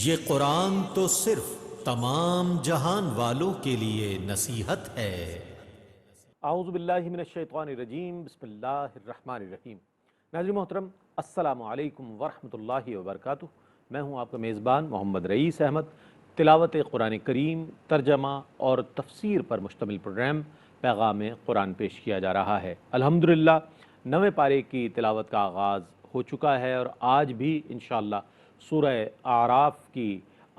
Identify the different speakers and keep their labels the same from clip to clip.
Speaker 1: یہ قرآن تو صرف تمام جہان والوں کے لیے نصیحت ہے۔
Speaker 2: اعوذ باللہ من الشیطان الرجیم، بسم اللہ الرحمن الرحیم۔ ناظرین محترم، السلام علیکم ورحمۃ اللہ وبرکاتہ۔ میں ہوں آپ کا میزبان محمد رئیس احمد۔ تلاوت قرآن کریم، ترجمہ اور تفسیر پر مشتمل پروگرام پیغام قرآن پیش کیا جا رہا ہے۔ الحمدللہ 9ویں پارے کی تلاوت کا آغاز ہو چکا ہے اور آج بھی انشاءاللہ سورہ اعراف کی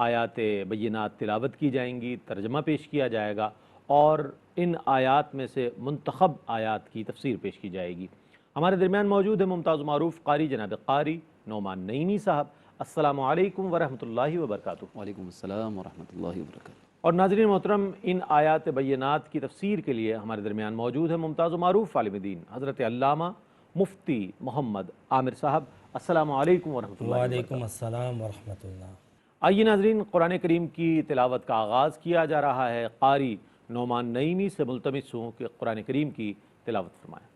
Speaker 2: آیات بینات تلاوت کی جائیں گی، ترجمہ پیش کیا جائے گا اور ان آیات میں سے منتخب آیات کی تفسیر پیش کی جائے گی۔ ہمارے درمیان موجود ہے ممتاز و معروف قاری جناب قاری نعمان نعیمی صاحب۔ السلام علیکم ورحمۃ اللہ وبرکاتہ۔
Speaker 3: وعلیکم السلام ورحمۃ اللہ وبرکاتہ۔
Speaker 2: اور ناظرین محترم، ان آیات بینات کی تفسیر کے لیے ہمارے درمیان موجود ہے ممتاز و معروف عالم دین حضرت علامہ مفتی محمد عامر صاحب۔ السلام علیکم ورحمۃ اللہ وبرکاتہ۔
Speaker 4: وعلیکم السلام ورحمۃ اللہ۔
Speaker 2: آئیے ناظرین، قرآن کریم کی تلاوت کا آغاز کیا جا رہا ہے۔ قاری نعمان نعیمی سے ملتمس ہوں کہ قرآن کریم کی تلاوت فرمائیں۔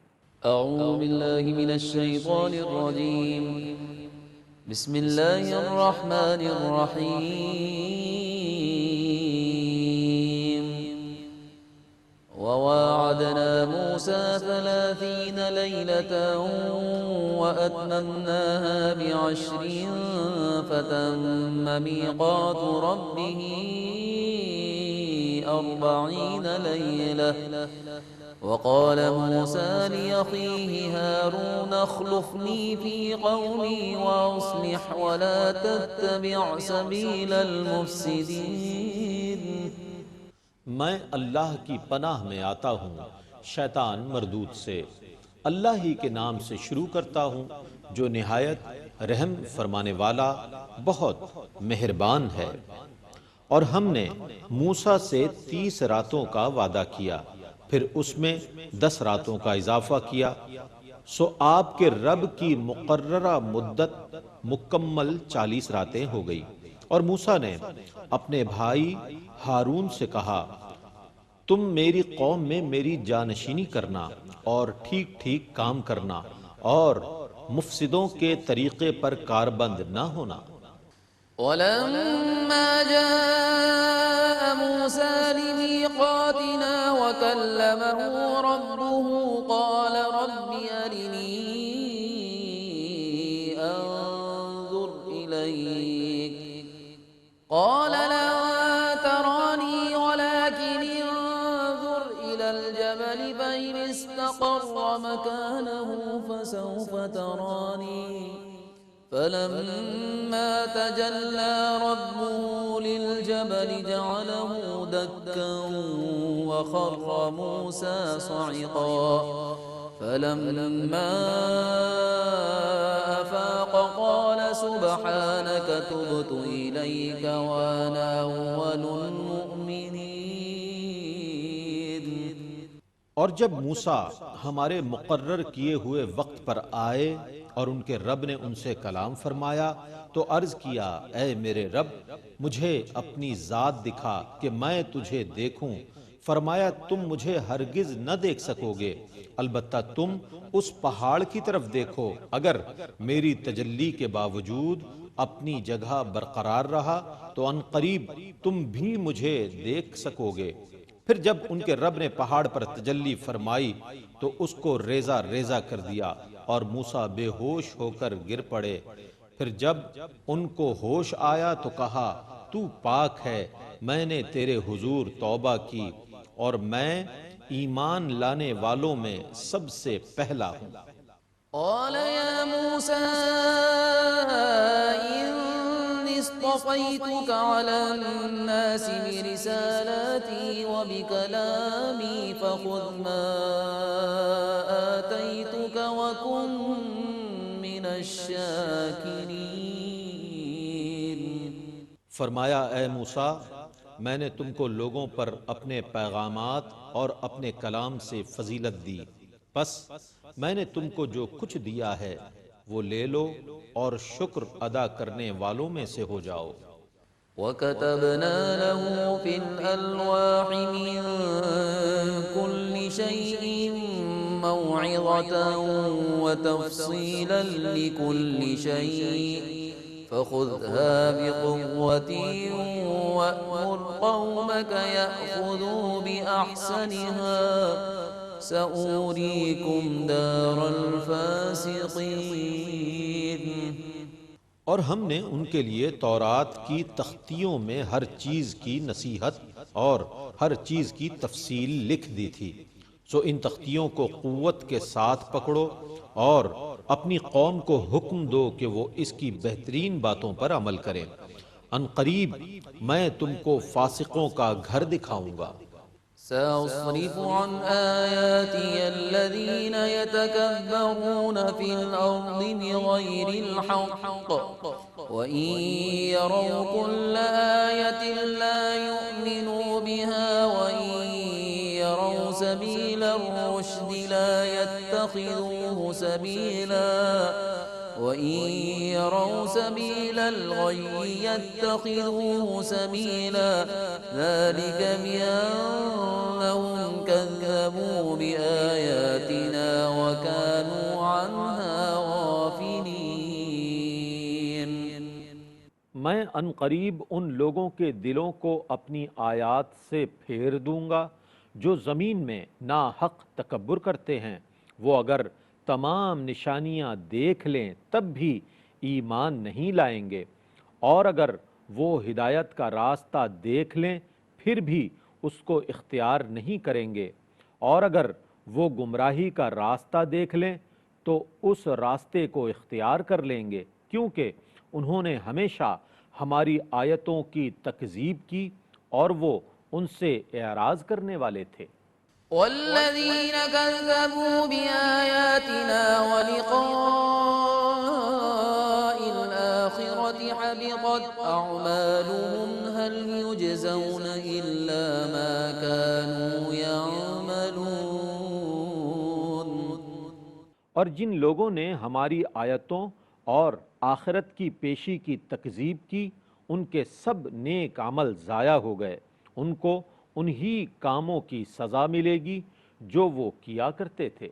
Speaker 3: اعوذ باللہ من الشیطان الرجیم، بسم اللہ الرحمن الرحیم۔ وواعدنا موسى 30 ليلة وأتممناها ب10 فتم ميقات ربه 40 ليلة وقال موسى لأخيه هارون اخلفني في قومي وأصلح ولا تتبع سبيل المفسدين۔
Speaker 1: میں اللہ کی پناہ میں آتا ہوں شیطان مردود سے۔ اللہ ہی کے نام سے شروع کرتا ہوں جو نہایت رحم فرمانے والا بہت مہربان ہے۔ اور ہم نے موسیٰ سے 30 راتوں کا وعدہ کیا، پھر اس میں 10 راتوں کا اضافہ کیا، سو آپ کے رب کی مقررہ مدت مکمل 40 راتیں ہو گئی۔ اور موسیٰ نے اپنے بھائی ہارون سے کہا، تم میری قوم میں میری جانشینی کرنا اور ٹھیک ٹھیک کام کرنا اور مفسدوں کے طریقے پر کاربند نہ ہونا۔
Speaker 3: ولما جاء موسى لميقاتنا وكلمه ربه قال رب أرني أنظر إليك قال لا تراني ولكن انظر إلى الجبل فإن استقر مكانه فسوف تراني فلما تجلى ربه للجبل جعله دكا وخر موسى صعقا فلما أفاق قال سبحانك تبت إليك وأنا أول المؤمنين۔
Speaker 1: اور جب موسیٰ ہمارے مقرر کیے ہوئے وقت پر آئے اور ان کے رب نے ان سے کلام فرمایا تو عرض کیا، اے میرے رب مجھے اپنی ذات دکھا کہ میں تجھے دیکھوں۔ فرمایا، تم مجھے ہرگز نہ دیکھ سکو گے، البتہ تم اس پہاڑ کی طرف دیکھو، اگر میری تجلی کے باوجود اپنی جگہ برقرار رہا تو ان قریب تم بھی مجھے دیکھ سکو گے۔ پھر جب ان کے رب نے پہاڑ پر تجلی فرمائی تو اس کو ریزہ ریزہ کر دیا اور موسیٰ بے ہوش ہو کر گر پڑے۔ پھر جب ان کو ہوش آیا تو کہا، تو پاک ہے، میں نے تیرے حضور توبہ کی اور میں ایمان لانے والوں میں سب سے پہلا ہوں۔
Speaker 3: قال يا موسى إني اصطفيتك على الناس برسالاتي وبكلامي فخذ ما آتيتك وكن من الشاكرين۔
Speaker 1: فرمایا، اے موسیٰ میں نے تم کو لوگوں پر اپنے پیغامات اور اپنے کلام سے فضیلت دی، پس میں نے تم کو جو کچھ دیا ہے وہ لے لو اور شکر ادا کرنے والوں میں سے ہو جاؤ۔
Speaker 3: وَكَتَبْنَا لَهُ فِي الْأَلْوَاحِ مِن كُلِّ شَيْءٍ مَوْعِظَةً وَتَفْصِيلًا لِكُلِّ شَيْءٍ فخذها بقوة وأمر قومك يأخذوا بأحسنها سأريكم دار الفاسقين۔
Speaker 1: اور ہم نے ان کے لیے تورات کی تختیوں میں ہر چیز کی نصیحت اور ہر چیز کی تفصیل لکھ دی تھی، سو ان تختیوں کو قوت کے ساتھ پکڑو اور اپنی قوم کو حکم دو کہ وہ اس کی بہترین باتوں پر عمل کریں، ان قریب میں تم کو فاسقوں کا گھر دکھاؤں گا۔
Speaker 3: سأصرف عن آياتي الذين يتكبرون في الأرض بغير الحق وإن يروا كل آية لا يؤمنوا بها وإن يروا سبيل الرشد لا يتخذوه سبيلا وإن يروا سبيل الغي يتخذوه سبيلا ذلك بأنهم كذبوا بآياتنا وكانوا عنها غافلين۔
Speaker 2: میں ان قریب ان لوگوں کے دلوں کو اپنی آیات سے پھیر دوں گا جو زمین میں ناحق تکبر کرتے ہیں، وہ اگر تمام نشانیاں دیکھ لیں تب بھی ایمان نہیں لائیں گے، اور اگر وہ ہدایت کا راستہ دیکھ لیں پھر بھی اس کو اختیار نہیں کریں گے، اور اگر وہ گمراہی کا راستہ دیکھ لیں تو اس راستے کو اختیار کر لیں گے، کیونکہ انہوں نے ہمیشہ ہماری آیتوں کی تکذیب کی اور وہ ان سے اعراض کرنے والے تھے۔
Speaker 3: والذين كذبوا بآياتنا ولقاء الآخرة حبطت أعمالهم هل يجزون إلا ما كانوا يعملون۔
Speaker 2: اور جن لوگوں نے ہماری آیتوں اور آخرت کی پیشی کی تکذیب کی، ان کے سب نیک عمل ضائع ہو گئے، ان کو انہی کاموں کی سزا ملے گی جو وہ کیا کرتے تھے۔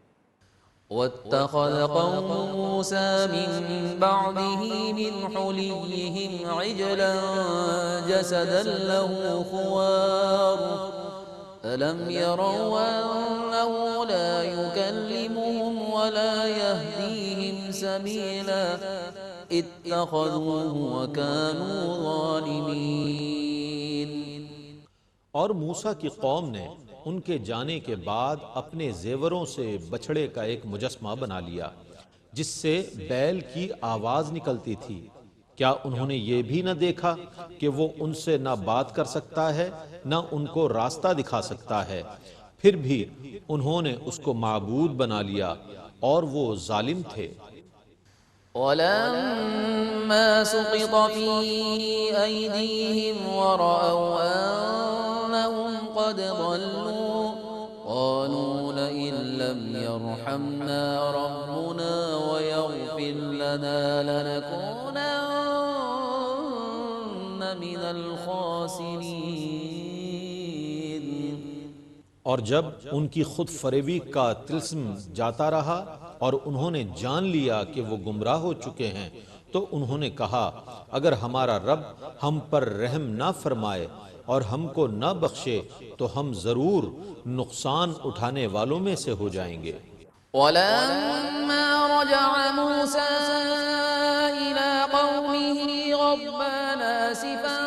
Speaker 3: واتخذ قوم موسى من بعده من حليهم عجلا جسدا له خوار ألم يروا أنه لا يكلمهم ولا يهديهم سبيلا اتخذوه وكانوا ظالمين۔
Speaker 1: اور موسیٰ کی قوم نے ان کے جانے کے بعد اپنے زیوروں سے بچھڑے کا ایک مجسمہ بنا لیا جس سے بیل کی آواز نکلتی تھی، کیا انہوں نے یہ بھی نہ دیکھا کہ وہ ان سے نہ بات کر سکتا ہے نہ ان کو راستہ دکھا سکتا ہے، پھر بھی انہوں نے اس کو معبود بنا لیا اور وہ ظالم تھے۔
Speaker 3: ولما سقط في أيديهم ورأوا أنهم قد ضلوا قالوا لئن لم يرحمنا ربنا ويغفر لنا لنكونن من الخاسرين۔
Speaker 1: اور جب ان کی خود فریبی کا طلسم جاتا رہا اور انہوں نے جان لیا کہ وہ گمراہ ہو چکے ہیں تو انہوں نے کہا اگر ہمارا رب ہم پر رحم نہ فرمائے اور ہم کو نہ بخشے تو ہم ضرور نقصان اٹھانے والوں میں سے ہو جائیں گے۔
Speaker 3: ولما رجع موسى إلى قومه غضبان آسفا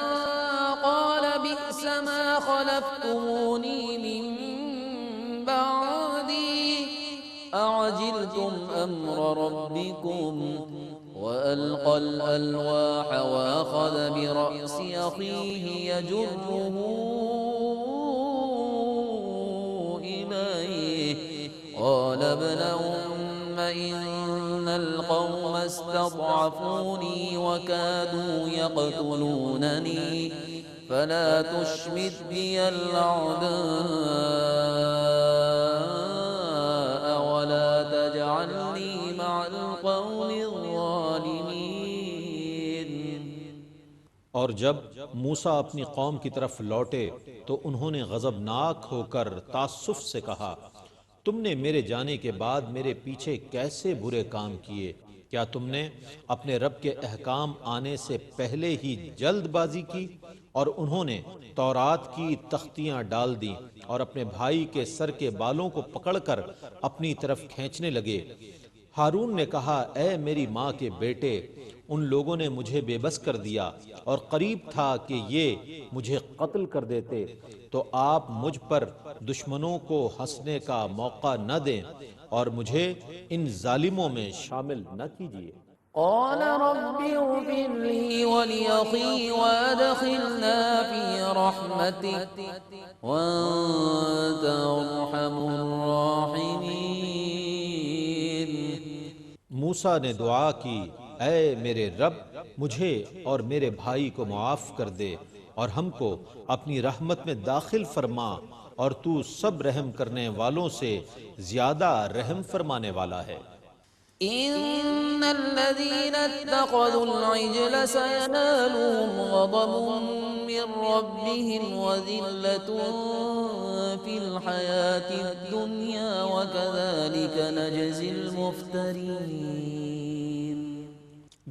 Speaker 3: قال بئس ما خلفتموني من بعدي أعجلتم أمر ربكم وألقى الألواح وأخذ برأس أخيه يجره إليه قال ابن أم إن القوم استضعفوني وكادوا يقتلونني فلا تشمت بي الأعداء ولا تجعلني مع القوم الظالمين۔
Speaker 1: اور جب موسیٰ اپنی قوم کی طرف لوٹے تو انہوں نے غضبناک ہو کر تعسف سے کہا تم نے میرے جانے کے بعد میرے پیچھے کیسے برے کام کیے، کیا تم نے اپنے رب کے احکام آنے سے پہلے ہی جلد بازی کی؟ اور انہوں نے تورات کی تختیاں ڈال دیں اور اپنے بھائی کے سر کے بالوں کو پکڑ کر اپنی طرف کھینچنے لگے۔ ہارون نے کہا، اے میری ماں کے بیٹے، ان لوگوں نے مجھے بے بس کر دیا اور قریب تھا کہ یہ مجھے قتل کر دیتے، تو آپ مجھ پر دشمنوں کو ہنسنے کا موقع نہ دیں اور مجھے ان ظالموں میں شامل نہ کیجیے۔
Speaker 3: قال رب اغفر لي ولأخي وأدخلنا في رحمتك وأنت أرحم الراحمين۔
Speaker 1: موسیٰ نے دعا کی، اے میرے رب، مجھے اور میرے بھائی کو معاف کر دے اور ہم کو اپنی رحمت میں داخل فرما، اور تو سب رحم کرنے والوں سے زیادہ رحم فرمانے والا ہے۔
Speaker 3: إن الذين اتخذوا العجل سينالهم غضب من ربهم وذلة في الحياة الدنيا وكذلك نجزي المفترين۔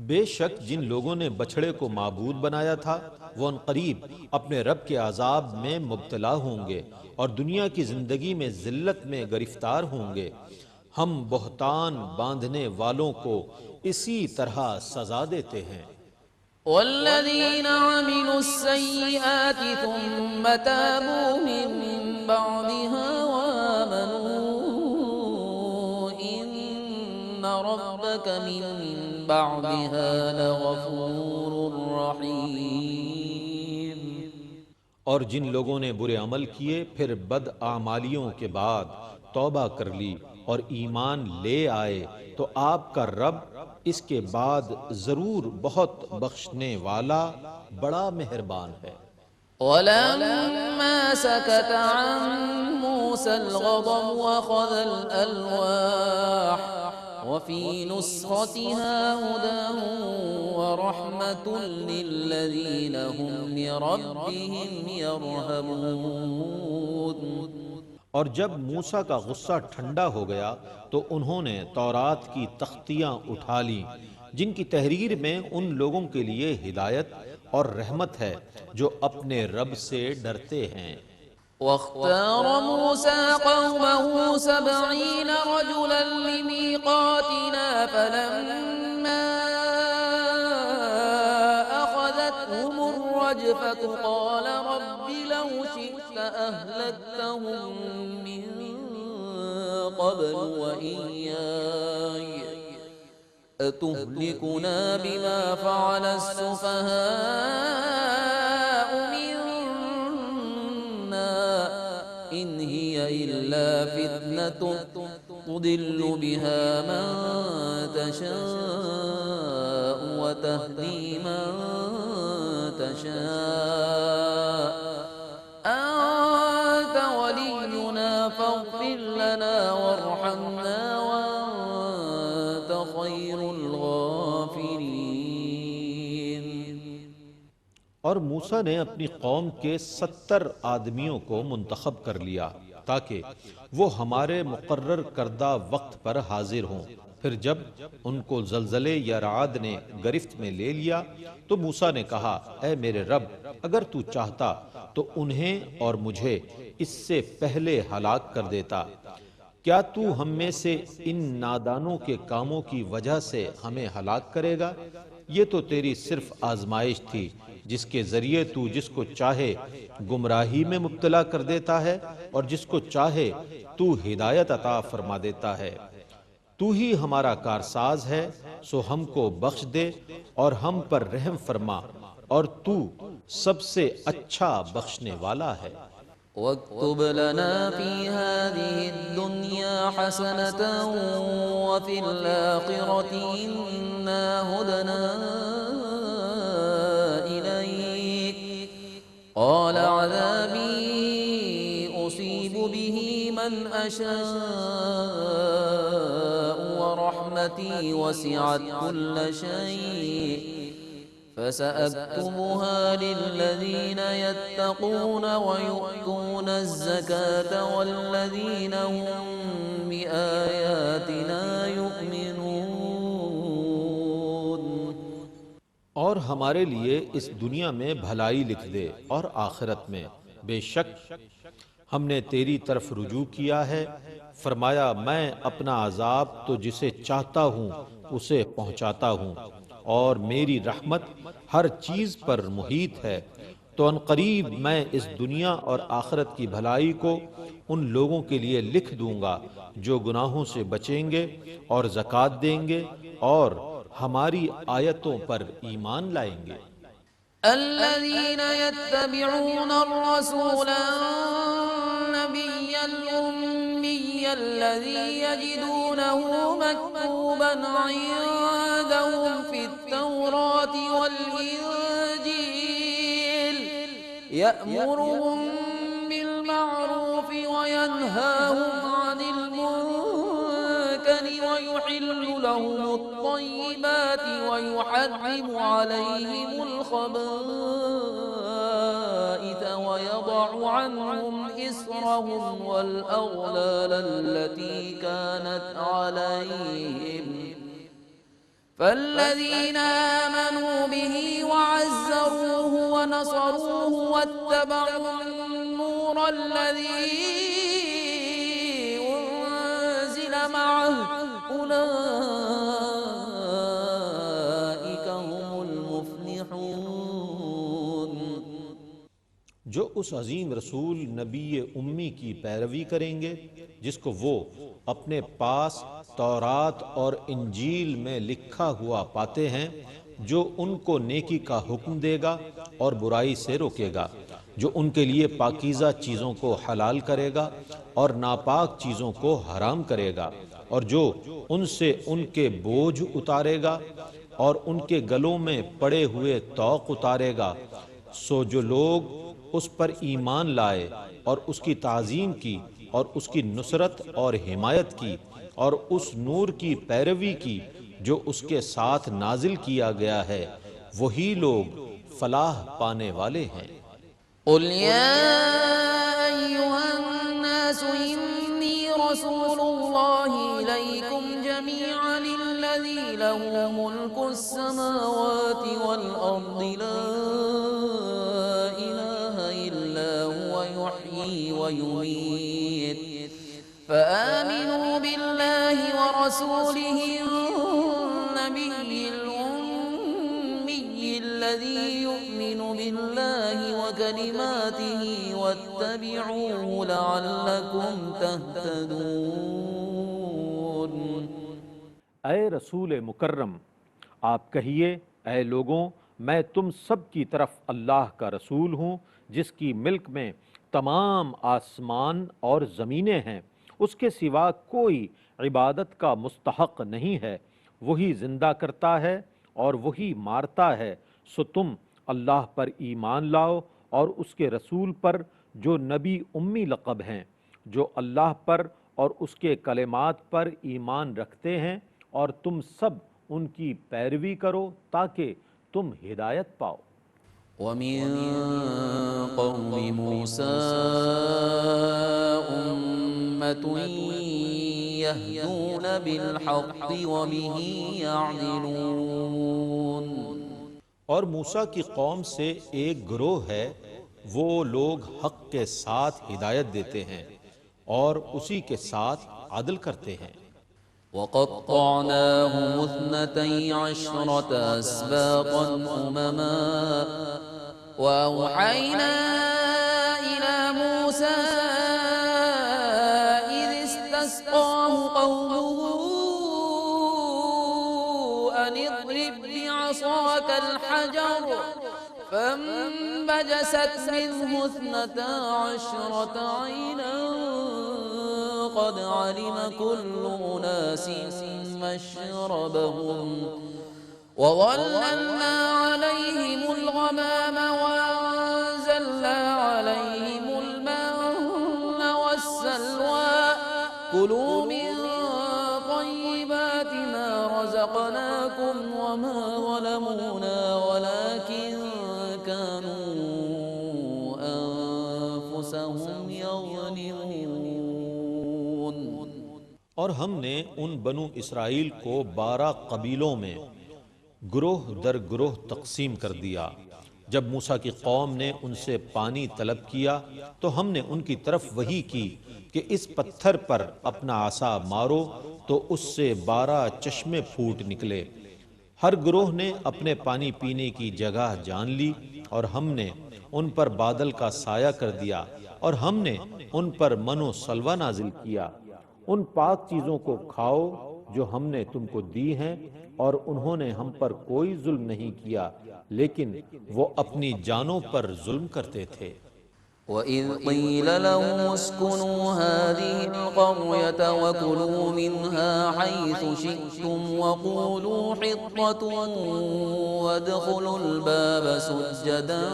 Speaker 1: بے شک جن لوگوں نے بچھڑے کو معبود بنایا تھا وہ عنقریب اپنے رب کے عذاب میں مبتلا ہوں گے اور دنیا کی زندگی میں ذلت میں گرفتار ہوں گے۔ ہم بہتان باندھنے والوں کو اسی طرح سزا دیتے ہیں۔
Speaker 3: والذين عملوا السيئات ثم تابوا من بعدها وآمنوا إن ربك من بعدها لغفور رحيم۔
Speaker 1: اور جن لوگوں نے برے عمل کیے پھر بد اعمالیوں کے بعد توبہ کر لی اور ایمان لے آئے تو آپ کا رب اس کے بعد ضرور بہت بخشنے والا بڑا مہربان ہے۔
Speaker 3: ولما سكت عن موسى الغضب وأخذ الألواح وفي نسختها هدى ورحمة للذين هم لربهم يرهبون۔
Speaker 1: اور جب موسیٰ کا غصہ ٹھنڈا ہو گیا تو انہوں نے تورات کی تختیاں اٹھا لیں جن کی تحریر میں ان لوگوں کے لیے ہدایت اور رحمت ہے جو اپنے رب سے ڈرتے ہیں۔
Speaker 3: واختار موسى قومه 70 رجلا لميقاتنا فلما أخذتهم الرجفة قال رب لو شئت أهلكتهم من قبل وإياي أتهلكنا بما فعل السفهاء منا إن هي إلا فتنة تضل بها من تشاء وتهدي من تشاء أنت ولينا فاغفر لنا وارحمنا وأنت خير الغافرين۔
Speaker 1: اور موسیٰ نے اپنی قوم کے 70 آدمیوں کو منتخب کر لیا تاکہ وہ ہمارے مقرر کردہ وقت پر حاضر ہوں۔ پھر جب ان کو زلزلے یا رعد نے گرفت میں لے لیا تو موسیٰ نے کہا، اے میرے رب، اگر تو چاہتا تو انہیں اور مجھے اس سے پہلے ہلاک کر دیتا۔ کیا تو ہم میں سے ان نادانوں کے کاموں کی وجہ سے ہمیں ہلاک کرے گا؟ یہ تو تیری صرف آزمائش تھی جس کے ذریعے تو جس کو چاہے گمراہی میں مبتلا کر دیتا ہے اور جس کو چاہے تو ہدایت عطا فرما دیتا ہے۔ تو ہی ہمارا کارساز ہے، سو ہم کو بخش دے اور ہم پر رحم فرما، اور تو سب سے اچھا بخشنے والا ہے۔
Speaker 3: واكتب لنا في هذه الدنيا حسنة وفي الآخرة إنا هدنا إليك قال عذابي أصيب به من أشاء ورحمتي وسعت كل شيء فسأكتبها للذين يتقون ويؤتون الزكاة والذين هم بآياتنا يؤمنون۔
Speaker 1: اور ہمارے لیے اس دنیا میں بھلائی لکھ دے اور آخرت میں، بے شک ہم نے تیری طرف رجوع کیا ہے۔ فرمایا میں اپنا عذاب تو جسے چاہتا ہوں اسے پہنچاتا ہوں، اور میری رحمت ہر چیز پر محیط ہے۔ تو ان قریب میں اس دنیا اور آخرت کی بھلائی کو ان لوگوں کے لیے لکھ دوں گا جو گناہوں سے بچیں گے اور زکوٰۃ دیں گے اور ہماری آیتوں پر ایمان لائیں گے۔
Speaker 3: الذين يتبعون الرسول النبي الأمي الذي يجدونه مكتوبا عندهم في التوراة والإنجيل يأمرهم بالمعروف وينهاهم عن المنكر ويحل لهم الطيبات ويحرم عليهم الخبائث ويضع عنهم إصرهم والأغلال التي كانت عليهم فالذين آمنوا به وعزروه ونصروه واتبعوا النور الذي أنزل معه أولئك هم المفلحون۔
Speaker 1: جو اس عظیم رسول نبی امی کی پیروی کریں گے جس کو وہ اپنے پاس تورات اور انجیل میں لکھا ہوا پاتے ہیں، جو ان کو نیکی کا حکم دے گا اور برائی سے روکے گا، جو ان کے لیے پاکیزہ چیزوں کو حلال کرے گا اور ناپاک چیزوں کو حرام کرے گا، اور جو ان سے ان کے بوجھ اتارے گا اور ان کے گلوں میں پڑے ہوئے طوق اتارے گا، سو جو لوگ اس پر ایمان لائے اور اس کی تعظیم کی اور اس کی نصرت اور حمایت کی اور اس نور کی پیروی کی جو اس کے ساتھ نازل کیا گیا ہے، وہی لوگ فلاح پانے والے ہیں۔
Speaker 3: قل يا أيها الناس إني رسول الله إليكم جميعا الذي له ملك السماوات والأرض لا إله إلا هو يحيي ويميت فآمنوا بالله ورسوله النبي الأمي الذي يؤمن بالله وكلماته واتبعوه لعلكم تهتدون۔
Speaker 2: اے رسول مکرم، آپ کہیے اے لوگوں، میں تم سب کی طرف اللہ کا رسول ہوں جس کی ملک میں تمام آسمان اور زمینیں ہیں، اس کے سوا کوئی عبادت کا مستحق نہیں ہے، وہی زندہ کرتا ہے اور وہی مارتا ہے، سو تم اللہ پر ایمان لاؤ اور اس کے رسول پر جو نبی امی لقب ہیں، جو اللہ پر اور اس کے کلمات پر ایمان رکھتے ہیں، اور تم سب ان کی پیروی کرو تاکہ تم ہدایت پاؤ۔
Speaker 3: ومن قوم موسى أمة يهدون بالحق وبه يعدلون۔
Speaker 1: اور موسیٰ کی قوم سے ایک گروہ ہے، وہ لوگ حق کے ساتھ ہدایت دیتے ہیں اور اسی کے ساتھ عدل کرتے ہیں۔
Speaker 3: وقطعناهم 12 أسباطا أمما وأوحينا إلى موسى إذ استسقاه قومه أن اضرب بعصاك الحجر فانبجست منه 12 عينا قد علم كل أناس مشربهم وظللنا عليهم الغمام وأنزلنا عليهم المن والسلوى كلوا من طيبات ما رزقناكم وما ظلمونا ولكن كانوا أنفسهم يظلمون۔
Speaker 1: اور ہم نے ان بنو اسرائیل کو 12 قبیلوں میں گروہ در گروہ تقسیم کر دیا۔ جب موسیٰ کی قوم نے ان سے پانی طلب کیا تو ہم نے ان کی طرف وحی کی کہ اس پتھر پر اپنا عصا مارو، تو اس سے 12 چشمے پھوٹ نکلے۔ ہر گروہ نے اپنے پانی پینے کی جگہ جان لی، اور ہم نے ان پر بادل کا سایہ کر دیا، اور ہم نے ان پر من و سلوہ نازل کیا۔
Speaker 2: ان پاک چیزوں کو کھاؤ جو ہم نے تم کو دی ہیں، اور انہوں نے ہم پر کوئی ظلم نہیں کیا، لیکن
Speaker 1: وہ اپنی جانوں پر ظلم کرتے تھے۔
Speaker 3: وَإِذْ قِيلَ لَهُمُ اسْكُنُوا هَٰذِهِ الْقَرْيَةَ وَكُلُوا مِنْهَا حَيْثُ شِئْتُمْ وَقُولُوا حِطَّةٌ وَادْخُلُوا الْبَابَ سُجَّدًا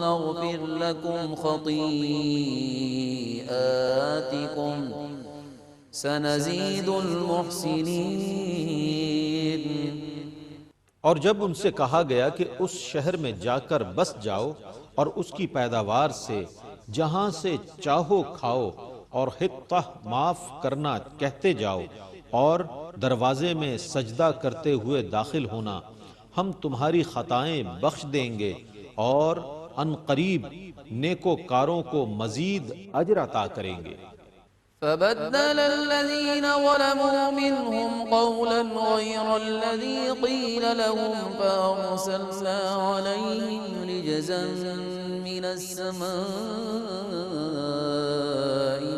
Speaker 3: نَغْفِرْ لَكُمْ خَطِيئَاتِكُمْ سَنَزِيدُ الْمُحْسِنِينَ۔
Speaker 1: اور جب ان سے کہا گیا کہ اس شہر میں جا کر بس جاؤ اور اس کی پیداوار سے جہاں سے چاہو کھاؤ، اور حطہ معاف کرنا کہتے جاؤ، اور دروازے میں سجدہ کرتے ہوئے داخل ہونا، ہم تمہاری خطائیں بخش دیں گے، اور ان قریب نیکوکاروں کو مزید اجر عطا کریں گے۔
Speaker 3: فبدل الذين ظلموا منهم قولا غير الذي قيل لهم فأرسلنا عليهم رجزا من السماء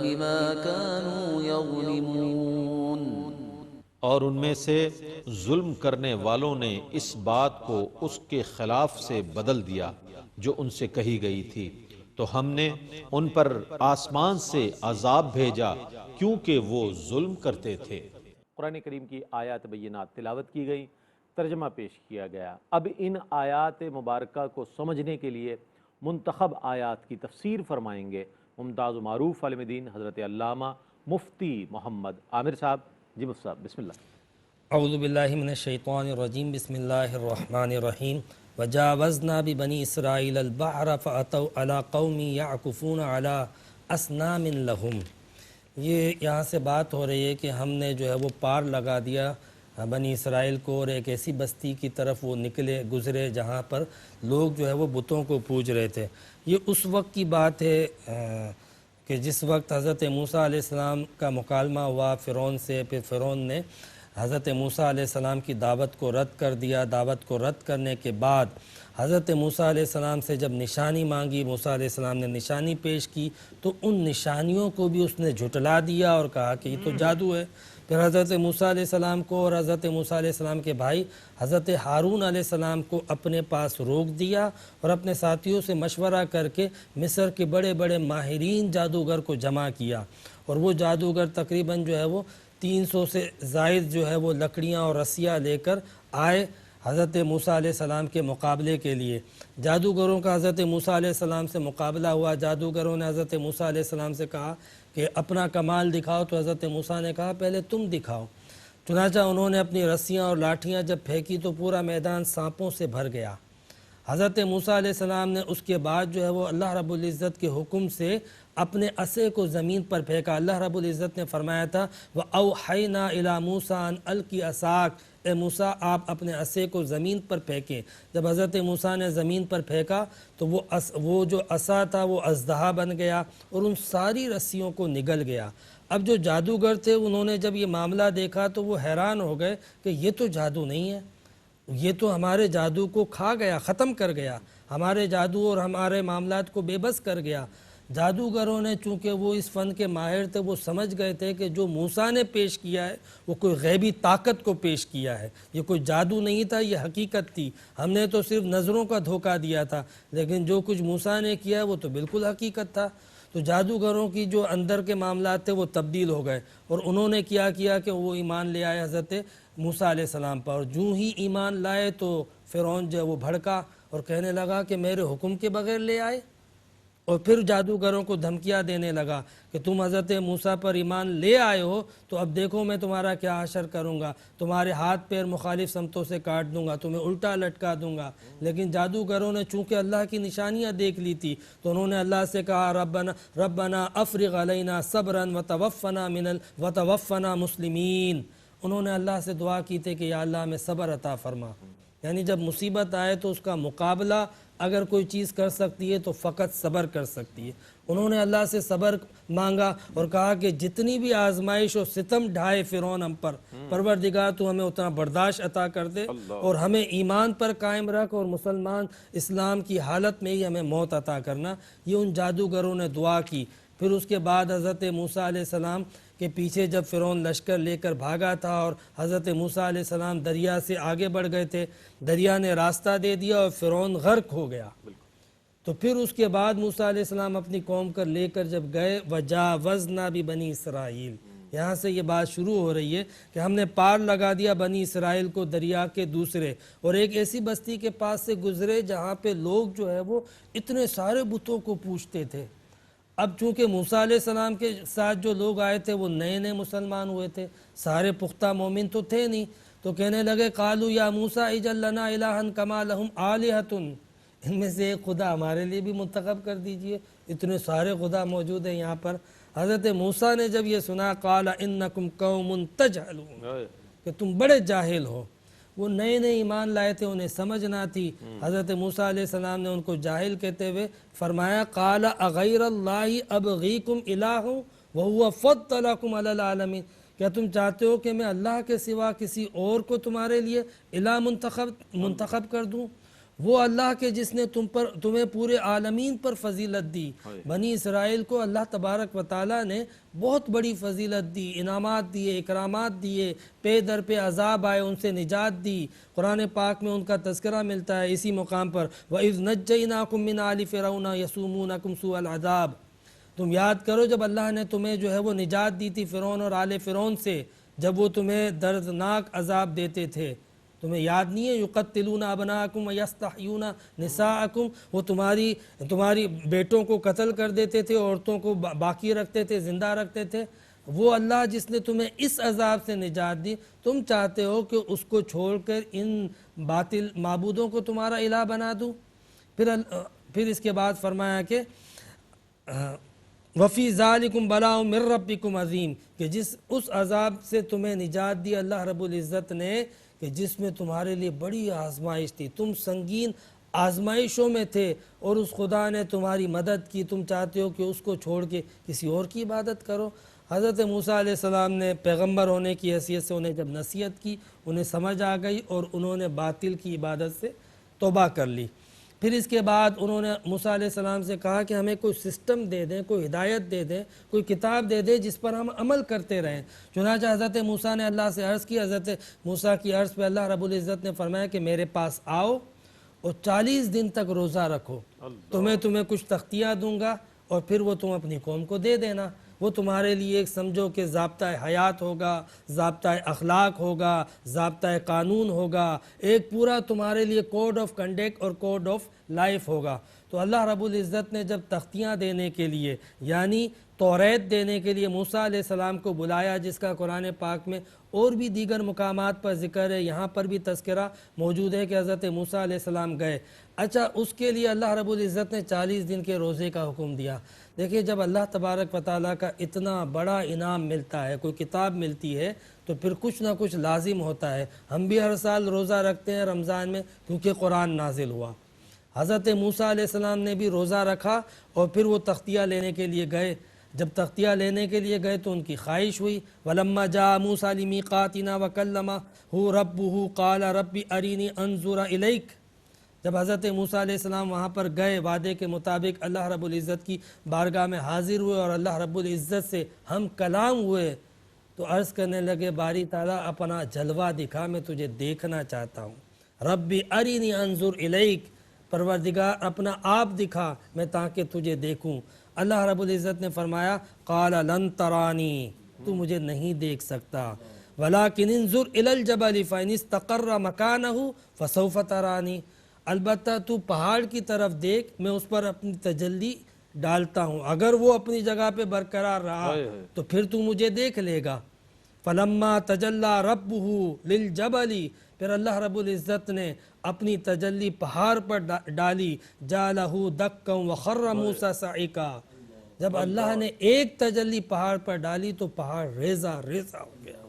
Speaker 3: بما كانوا يظلمون۔
Speaker 1: اور ان میں سے ظلم کرنے والوں نے اس بات کو اس کے خلاف سے بدل دیا جو ان سے کہی گئی تھی، تو ہم نے ان پر آسمان سے عذاب بھیجا کیونکہ وہ ظلم کرتے تھے۔
Speaker 2: قرآن کریم کی آیات بینات تلاوت کی گئی، ترجمہ پیش کیا گیا۔ اب ان آیات مبارکہ کو سمجھنے کے لیے منتخب آیات کی تفسیر فرمائیں گے ممتاز و معروف عالم دین حضرت علامہ مفتی محمد عامر صاحب۔ جی مفتی صاحب بسم اللہ۔
Speaker 4: اعوذ باللہ من الشیطان الرجیم، بسم اللہ الرحمن الرحیم۔ وجاوزنا ببنی اسرائیل البحر فاتوا علی قوم یعکفون علی اصنام لہم۔ یہ یہاں سے بات ہو رہی ہے کہ ہم نے جو ہے وہ پار لگا دیا بنی اسرائیل کو، اور ایک ایسی بستی کی طرف وہ گزرے جہاں پر لوگ جو ہے وہ بتوں کو پوج رہے تھے۔ یہ اس وقت کی بات ہے کہ جس وقت حضرت موسیٰ علیہ السلام کا مکالمہ ہوا فرعون سے، پھر فرعون نے حضرت موسیٰ علیہ السلام کی دعوت کو رد کر دیا۔ دعوت کو رد کرنے کے بعد حضرت موسیٰ علیہ السلام سے جب نشانی مانگی، موسیٰ علیہ السلام نے نشانی پیش کی، تو ان نشانیوں کو بھی اس نے جھٹلا دیا اور کہا کہ یہ تو جادو ہے۔ پھر حضرت موسیٰ علیہ السلام کو اور حضرت موسیٰ علیہ السلام کے بھائی حضرت ہارون علیہ السلام کو اپنے پاس روک دیا، اور اپنے ساتھیوں سے مشورہ کر کے مصر کے بڑے بڑے ماہرین جادوگر کو جمع کیا، اور وہ جادوگر تقریباً جو ہے وہ 300 سے زائد جو ہے وہ لکڑیاں اور رسیاں لے کر آئے حضرت موسیٰ علیہ السلام کے مقابلے کے لیے۔ جادوگروں کا حضرت موسیٰ علیہ السلام سے مقابلہ ہوا۔ جادوگروں نے حضرت موسیٰ علیہ السلام سے کہا کہ اپنا کمال دکھاؤ، تو حضرت موسیٰ نے کہا پہلے تم دکھاؤ۔ چنانچہ انہوں نے اپنی رسیاں اور لاٹھیاں جب پھینکی تو پورا میدان سانپوں سے بھر گیا۔ حضرت موسیٰ علیہ السلام نے اس کے بعد جو ہے وہ اللہ رب العزت کے حکم سے اپنے عصے کو زمین پر پھینکا۔ اللہ رب العزت نے فرمایا تھا وَأَوْحَيْنَا إِلَى مُوسَىٰ أَنْ أَلْقِ عَصَاكَ، اے موسیٰ آپ اپنے عصے کو زمین پر پھینکیں۔ جب حضرت موسیٰ نے زمین پر پھینکا تو وہ جو عصا تھا وہ اژدہا بن گیا اور ان ساری رسیوں کو نگل گیا۔ اب جو جادوگر تھے انہوں نے جب یہ معاملہ دیکھا تو وہ حیران ہو گئے کہ یہ تو جادو نہیں ہے، یہ تو ہمارے جادو کو کھا گیا، ختم کر گیا، ہمارے جادو اور ہمارے معاملات کو بے بس کر گیا۔ جادوگروں نے چونکہ وہ اس فن کے ماہر تھے، وہ سمجھ گئے تھے کہ جو موسیٰ نے پیش کیا ہے وہ کوئی غیبی طاقت کو پیش کیا ہے، یہ کوئی جادو نہیں تھا، یہ حقیقت تھی۔ ہم نے تو صرف نظروں کا دھوکہ دیا تھا، لیکن جو کچھ موسیٰ نے کیا ہے وہ تو بالکل حقیقت تھا۔ تو جادوگروں کی جو اندر کے معاملات تھے وہ تبدیل ہو گئے، اور انہوں نے کیا کہ وہ ایمان لے آئے حضرت موسیٰ علیہ السلام پر، اور جو ہی ایمان لائے تو فرعون جو ہے وہ بھڑکا اور کہنے لگا کہ میرے حکم کے بغیر لے آئے، اور پھر جادوگروں کو دھمکیاں دینے لگا کہ تم حضرت موسیٰ پر ایمان لے آئے ہو تو اب دیکھو میں تمہارا کیا حشر کروں گا، تمہارے ہاتھ پیر مخالف سمتوں سے کاٹ دوں گا، تمہیں الٹا لٹکا دوں گا۔ لیکن جادوگروں نے چونکہ اللہ کی نشانیاں دیکھ لی تھی تو انہوں نے اللہ سے کہا ربنا افرغ علینا صبرا وتوفنا مسلمین۔ انہوں نے اللہ سے دعا کی تھی کہ یا اللہ ہمیں صبر عطا فرما یعنی جب مصیبت آئے تو اس کا مقابلہ اگر کوئی چیز کر سکتی ہے تو فقط صبر کر سکتی ہے۔ انہوں نے اللہ سے صبر مانگا اور کہا کہ جتنی بھی آزمائش و ستم ڈھائے فرعون ہم پر، پروردگار تو ہمیں اتنا برداشت عطا کر دے اور ہمیں ایمان پر قائم رکھ اور مسلمان اسلام کی حالت میں ہی ہمیں موت عطا کرنا۔ یہ ان جادوگروں نے دعا کی۔ پھر اس کے بعد حضرت موسیٰ علیہ السلام کے پیچھے جب فرعون لشکر لے کر بھاگا تھا اور حضرت موسیٰ علیہ السلام دریا سے آگے بڑھ گئے تھے، دریا نے راستہ دے دیا اور فرعون غرق ہو گیا۔ تو پھر اس کے بعد موسیٰ علیہ السلام اپنی قوم کر لے کر جب گئے وَجَاوَزْنَا بِبَنِي اسرائیل، یہاں سے یہ بات شروع ہو رہی ہے کہ ہم نے پار لگا دیا بنی اسرائیل کو دریا کے دوسرے، اور ایک ایسی بستی کے پاس سے گزرے جہاں پہ لوگ جو ہے وہ اتنے سارے بتوں کو پوجتے تھے۔ اب چونکہ موسیٰ علیہ السلام کے ساتھ جو لوگ آئے تھے وہ نئے نئے مسلمان ہوئے تھے، سارے پختہ مومن تو تھے نہیں، تو کہنے لگے قالوا یا موسیٰ اجعل لنا الہا کما لہم آلہۃ، ان میں سے ایک خدا ہمارے لیے بھی منتخب کر دیجئے، اتنے سارے خدا موجود ہیں یہاں پر۔ حضرت موسیٰ نے جب یہ سنا قال انکم قوم تجہلون، کہ تم بڑے جاہل ہو۔ وہ نئے نئے ایمان لائے تھے، انہیں سمجھ نہ تھی۔ حضرت موسیٰ علیہ السلام نے ان کو جاہل کہتے ہوئے فرمایا قال اغیر اللہ ابغیکم الہ وہو فضلکم علی العالمین، کیا تم چاہتے ہو کہ میں اللہ کے سوا کسی اور کو تمہارے لیے الہ منتخب کر دوں؟ وہ اللہ کے جس نے تمہیں پورے عالمین پر فضیلت دی۔ بنی اسرائیل کو اللہ تبارک و تعالیٰ نے بہت بڑی فضیلت دی، انعامات دیے، اکرامات دیے، پے در پہ عذاب آئے ان سے نجات دی۔ قرآن پاک میں ان کا تذکرہ ملتا ہے اسی مقام پر وَإِذْ نَجَّيْنَاكُمْ مِنْ آلِ فِرْعَوْنَ يَسُومُونَكُمْ سُوءَ الْعَذَابِ، تم یاد کرو جب اللہ نے تمہیں جو ہے وہ نجات دی تھی فرعون اور آل فرعون سے، جب وہ تمہیں دردناک عذاب دیتے تھے۔ تمہیں یاد نہیں ہے یقتلون ابناءکم ویستحیون نساءکم، وہ تمہاری بیٹوں کو قتل کر دیتے تھے، عورتوں کو باقی رکھتے تھے، زندہ رکھتے تھے۔ وہ اللہ جس نے تمہیں اس عذاب سے نجات دی، تم چاہتے ہو کہ اس کو چھوڑ کر ان باطل معبودوں کو تمہارا الہ بنا دوں؟ پھر اس کے بعد فرمایا کہ وفی ذالکم بلاء من ربکم عظیم، کہ اس عذاب سے تمہیں نجات دی اللہ رب العزت نے کہ جس میں تمہارے لیے بڑی آزمائش تھی، تم سنگین آزمائشوں میں تھے اور اس خدا نے تمہاری مدد کی، تم چاہتے ہو کہ اس کو چھوڑ کے کسی اور کی عبادت کرو۔ حضرت موسیٰ علیہ السلام نے پیغمبر ہونے کی حیثیت سے انہیں جب نصیحت کی، انہیں سمجھ آ گئی اور انہوں نے باطل کی عبادت سے توبہ کر لی۔ پھر اس کے بعد انہوں نے موسیٰ علیہ السلام سے کہا کہ ہمیں کوئی سسٹم دے دیں، کوئی ہدایت دے دیں، کوئی کتاب دے دیں جس پر ہم عمل کرتے رہیں۔ چنانچہ حضرت موسیٰ نے اللہ سے عرض کی، حضرت موسیٰ کی عرض پہ اللہ رب العزت نے فرمایا کہ میرے پاس آؤ اور 40 دن تک روزہ رکھو، تمہیں کچھ تختیاں دوں گا اور پھر وہ تم اپنی قوم کو دے دینا۔ وہ تمہارے لیے ایک سمجھو کہ ضابطۂ حیات ہوگا، ضابطۂ اخلاق ہوگا، ضابطۂ قانون ہوگا، ایک پورا تمہارے لیے کوڈ آف کنڈکٹ اور کوڈ آف لائف ہوگا۔ تو اللہ رب العزت نے جب تختیاں دینے کے لیے یعنی توریت دینے کے لیے موسیٰ علیہ السلام کو بلایا، جس کا قرآن پاک میں اور بھی دیگر مقامات پر ذکر ہے، یہاں پر بھی تذکرہ موجود ہے کہ حضرت موسیٰ علیہ السلام گئے۔ اچھا، اس کے لیے اللہ رب العزت نے 40 دن کے روزے کا حکم دیا۔ دیکھیے، جب اللہ تبارک و تعالیٰ کا اتنا بڑا انعام ملتا ہے، کوئی کتاب ملتی ہے، تو پھر کچھ نہ کچھ لازم ہوتا ہے۔ ہم بھی ہر سال روزہ رکھتے ہیں رمضان میں کیونکہ قرآن نازل ہوا۔ حضرت موسیٰ علیہ السلام نے بھی روزہ رکھا اور پھر وہ تختیہ لینے کے لیے گئے۔ جب تختیہ لینے کے لیے گئے تو ان کی خواہش ہوئی وَلَمَّا جَاءَ مُوسَىٰ لِمِيقَاتِنَا وَكَلَّمَهُ رَبُّهُ قَالَ رَبِّ أَرِنِي أَنظُرَ إِلَيْكَ، جب حضرت موسیٰ علیہ السلام وہاں پر گئے، وعدے کے مطابق اللہ رب العزت کی بارگاہ میں حاضر ہوئے اور اللہ رب العزت سے ہم کلام ہوئے، تو عرض کرنے لگے باری تعالیٰ اپنا جلوہ دکھا، میں تجھے دیکھنا چاہتا ہوں۔ رَبِّ أَرِنِي أَنظُرْ إِلَيْكَ، پروردگار اپنا آپ دکھا میں تاکہ تجھے دیکھوں۔ اللہ رب العزت نے فرمایا قال لن ترانی، تو مجھے نہیں دیکھ سکتا، ولکن انظر الی الجبل فإن استقر مکانہ فسوف ترانی، البتہ تو پہاڑ کی طرف دیکھ، میں اس پر اپنی تجلی ڈالتا ہوں، اگر وہ اپنی جگہ پہ برقرار رہا تو پھر تو مجھے دیکھ لے گا۔ فلما تجلی ربہ للجبل، پھر اللہ رب العزت نے اپنی تجلی پہاڑ پر ڈالی، جعلہ دکا وخر موسیٰ صعقا، جب اللہ نے ایک تجلی پہاڑ پر ڈالی تو پہاڑ ریزہ ریزہ ہو گیا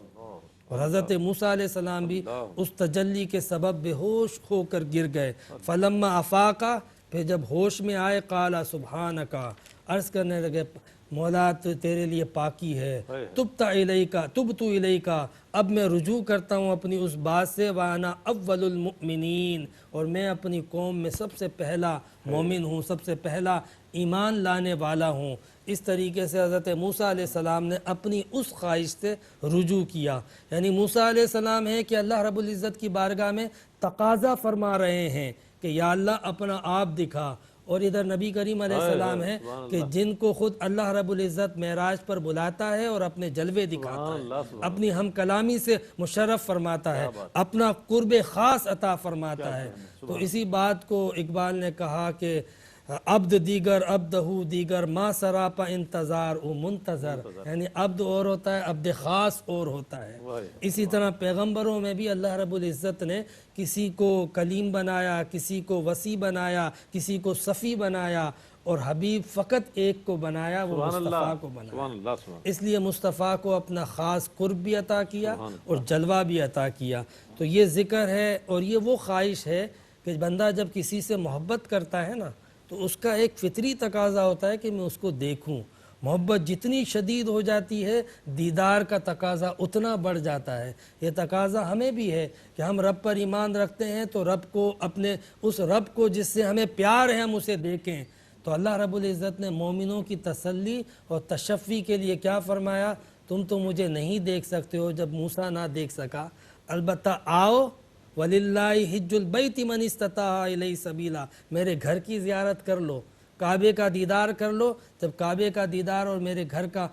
Speaker 4: اور حضرت موسیٰ علیہ السلام بھی اس تجلی کے سبب بے ہوش ہو کر گر گئے. فلما افاقا، پھر جب ہوش میں آئے، قالا سبحانکا، عرض کرنے لگے مولا تیرے لیے پاکی ہے، تبت الیکا، اب میں رجوع کرتا ہوں اپنی اس بات سے، وانا اول المؤمنین، اور میں اپنی قوم میں سب سے پہلا مومن ہوں، سب سے پہلا ایمان لانے والا ہوں. اس طریقے سے حضرت موسیٰ علیہ السلام نے اپنی اس خواہش سے رجوع کیا. یعنی موسیٰ علیہ السلام ہے کہ اللہ رب العزت کی بارگاہ میں تقاضا فرما رہے ہیں کہ یا اللہ اپنا آپ دکھا، اور ادھر نبی کریم علیہ السلام ہے کہ جن کو خود اللہ رب العزت معراج پر بلاتا ہے اور اپنے جلوے دکھاتا ہے، اپنی ہم کلامی سے مشرف فرماتا ہے، اپنا قرب خاص عطا فرماتا ہے. تو اسی بات کو اقبال نے کہا کہ عبد دیگر عبدہ دیگر ما سراپا انتظار او منتظر، یعنی عبد اور ہوتا ہے، عبد خاص اور ہوتا ہے. اسی طرح پیغمبروں میں بھی اللہ رب العزت نے کسی کو کلیم بنایا، کسی کو وسیع بنایا، کسی کو صفی بنایا، اور حبیب فقط ایک کو بنایا، وہ مصطفیٰ کو بنایا. اس لیے مصطفیٰ کو اپنا خاص قرب بھی عطا کیا اور جلوہ بھی عطا کیا. تو یہ ذکر ہے، اور یہ وہ خواہش ہے کہ بندہ جب کسی سے محبت کرتا ہے نا، تو اس کا ایک فطری تقاضا ہوتا ہے کہ میں اس کو دیکھوں. محبت جتنی شدید ہو جاتی ہے، دیدار کا تقاضا اتنا بڑھ جاتا ہے. یہ تقاضا ہمیں بھی ہے کہ ہم رب پر ایمان رکھتے ہیں تو رب کو، اپنے اس رب کو جس سے ہمیں پیار ہے، ہم اسے دیکھیں. تو اللہ رب العزت نے مومنوں کی تسلی اور تشفی کے لیے کیا فرمایا؟ تم تو مجھے نہیں دیکھ سکتے ہو جب موسیٰ نہ دیکھ سکا، البتہ آؤ، وَلِلَّهِ حِجُّ الْبَيْتِ مَنِ اسْتَطَاعَ إِلَيْهِ سَبِيلًا، میرے گھر کی زیارت کر لو، کعبے کا دیدار کر لو. جب کعبے کا دیدار اور میرے گھر کا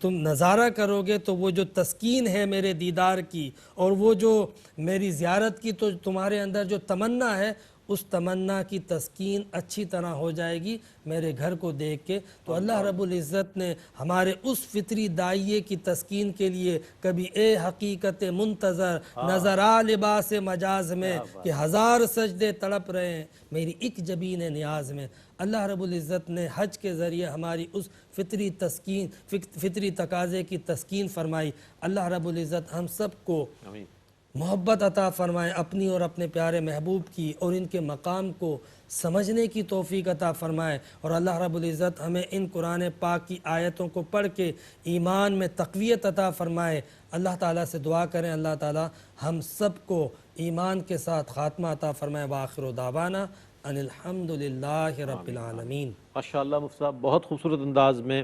Speaker 4: تم نظارہ کرو گے تو وہ جو تسکین ہے میرے دیدار کی، اور وہ جو میری زیارت کی تو تمہارے اندر جو تمنا ہے، اس تمنا کی تسکین اچھی طرح ہو جائے گی میرے گھر کو دیکھ کے. تو اللہ رب العزت نے ہمارے اس فطری داعیے کی تسکین کے لیے کبھی اے حقیقت منتظر نظر آ لباس مجاز میں، کہ ہزار سجدے تڑپ رہے ہیں میری ایک جبین نیاز میں. اللہ رب العزت نے حج کے ذریعے ہماری اس فطری تسکین، فطری تقاضے کی تسکین فرمائی. اللہ رب العزت ہم سب کو محبت عطا فرمائے اپنی اور اپنے پیارے محبوب کی، اور ان کے مقام کو سمجھنے کی توفیق عطا فرمائے. اور اللہ رب العزت ہمیں ان قرآن پاک کی آیتوں کو پڑھ کے ایمان میں تقویت عطا فرمائے. اللہ تعالیٰ سے دعا کریں اللہ تعالیٰ ہم سب کو ایمان کے ساتھ خاتمہ عطا فرمائے. وآخر دعوانا ان الحمدللہ رب العالمین.
Speaker 2: ماشاءاللہ مفتی صاحب، بہت خوبصورت انداز میں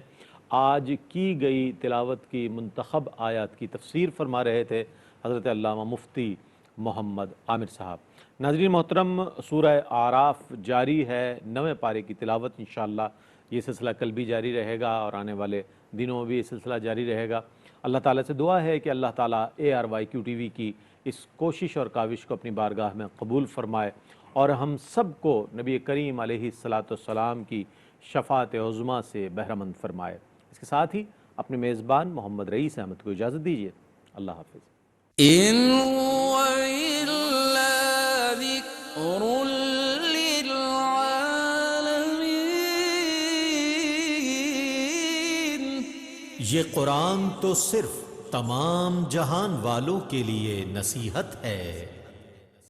Speaker 2: آج کی گئی تلاوت کی منتخب آیات کی تفسیر فرما رہے تھے حضرت علامہ مفتی محمد عامر صاحب. ناظرین محترم، سورہ اعراف جاری ہے، 9ویں پارے کی تلاوت انشاءاللہ. یہ سلسلہ کل بھی جاری رہے گا اور آنے والے دنوں میں بھی یہ سلسلہ جاری رہے گا. اللہ تعالیٰ سے دعا ہے کہ اللہ تعالیٰ ARYQ TV کی اس کوشش اور کاوش کو اپنی بارگاہ میں قبول فرمائے، اور ہم سب کو نبی کریم علیہ السلام کی شفاعت عظمیٰ سے بہرہ مند فرمائے. اس کے ساتھ ہی اپنے میزبان محمد رئیس احمد کو اجازت دیجیے. اللہ حافظ.
Speaker 3: إن هو إلا ذكر للعالمين.
Speaker 1: یہ قرآن تو صرف تمام جہان والوں کے لیے نصیحت ہے.